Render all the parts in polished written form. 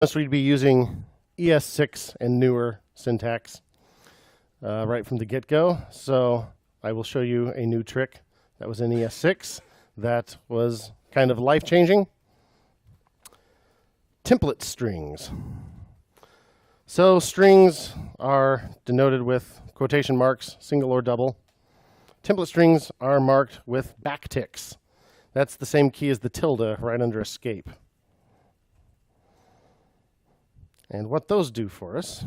Unless we'd be using ES6 and newer syntax right from the get-go. So I will show you a new trick that was in ES6 that was kind of life-changing. Template strings. So strings are denoted with quotation marks, single or double. Template strings are marked with backticks. That's the same key as the tilde right under escape. And what those do for us,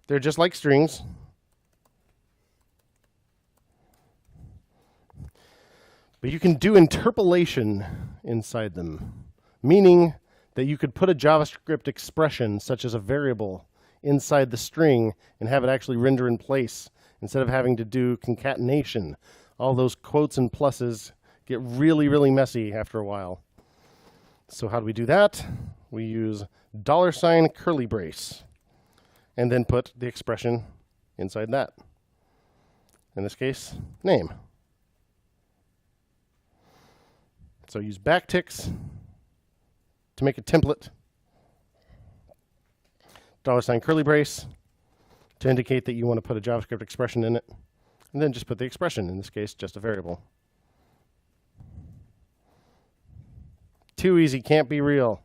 they're just like strings. But you can do interpolation inside them, meaning that you could put a JavaScript expression, such as a variable, inside the string and have it actually render in place instead of having to do concatenation. All those quotes and pluses get really, really messy after a while. So how do we do that? We use $ curly brace and then put the expression inside that. In this case, name. So use backticks to make a template. $ curly brace to indicate that you want to put a JavaScript expression in it. And then just put the expression, in this case, just a variable. Too easy, can't be real.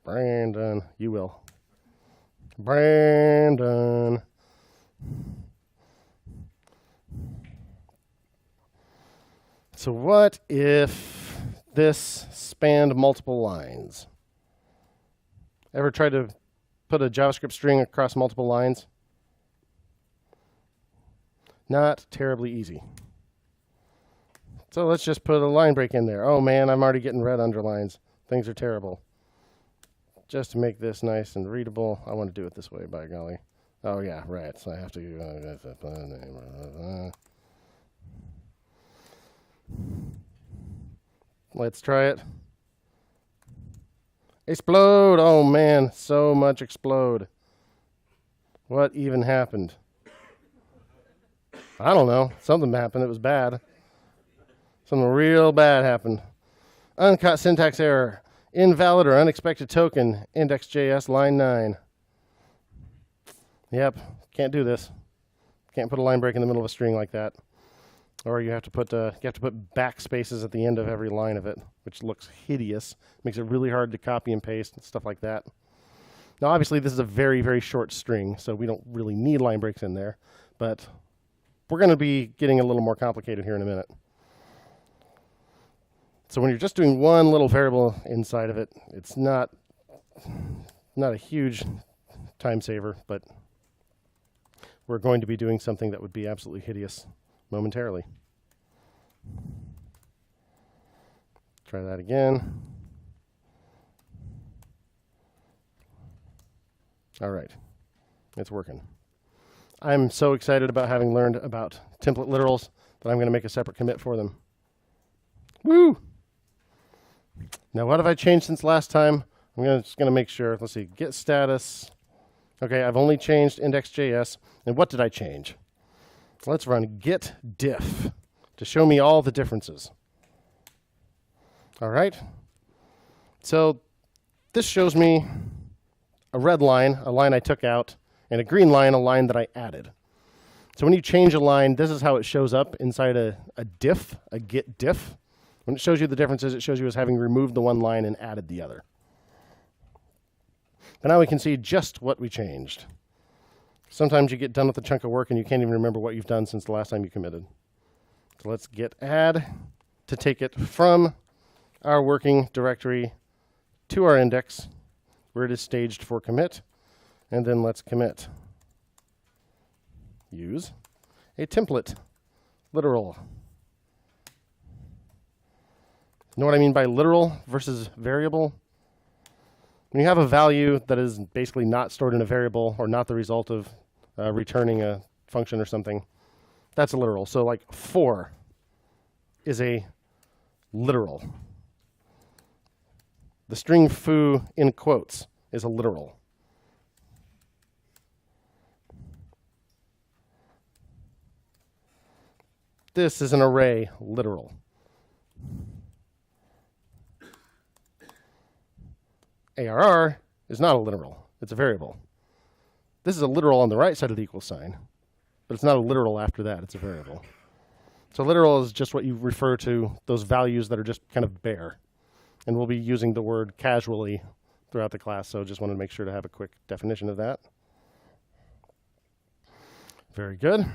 Brandon, you will. Brandon. So what if this spanned multiple lines? Ever tried to put a JavaScript string across multiple lines? Not terribly easy. So let's just put a line break in there. Oh man, I'm already getting red underlines. Things are terrible. Just to make this nice and readable, I want to do it this way, by golly. Oh yeah, right, so I have to... Let's try it. Explode! Oh man, so much explode. What even happened? I don't know. Something happened. It was bad. Something real bad happened. Uncaught syntax error. Invalid or unexpected token. Index.js line 9. Yep, can't do this. Can't put a line break in the middle of a string like that. Or you have to put backspaces at the end of every line of it, which looks hideous. Makes it really hard to copy and paste and stuff like that. Now, obviously, this is a very, very short string, so we don't really need line breaks in there. But we're going to be getting a little more complicated here in a minute. So when you're just doing one little variable inside of it, it's not a huge time saver, but we're going to be doing something that would be absolutely hideous momentarily. Try that again. All right, it's working. I'm so excited about having learned about template literals that I'm going to make a separate commit for them. Woo! Now, what have I changed since last time? I'm just going to make sure. Let's see, git status. Okay, I've only changed index.js. And what did I change? Let's run Git Diff to show me all the differences. All right. So this shows me a red line, a line I took out, and a green line, a line that I added. So when you change a line, this is how it shows up inside a diff, a Git Diff. When it shows you the differences, it shows you as having removed the one line and added the other. But now we can see just what we changed. Sometimes you get done with a chunk of work and you can't even remember what you've done since the last time you committed. So let's git add to take it from our working directory to our index where it is staged for commit. And then let's commit. Use a template literal. Know what I mean by literal versus variable? When you have a value that is basically not stored in a variable or not the result of returning a function or something, that's a literal. So like for is a literal. The string foo in quotes is a literal. This is an array literal. ARR is not a literal. It's a variable. This is a literal on the right side of the equal sign, but it's not a literal after that. It's a variable. So literal is just what you refer to those values that are just kind of bare. And we'll be using the word casually throughout the class, so just wanted to make sure to have a quick definition of that. Very good.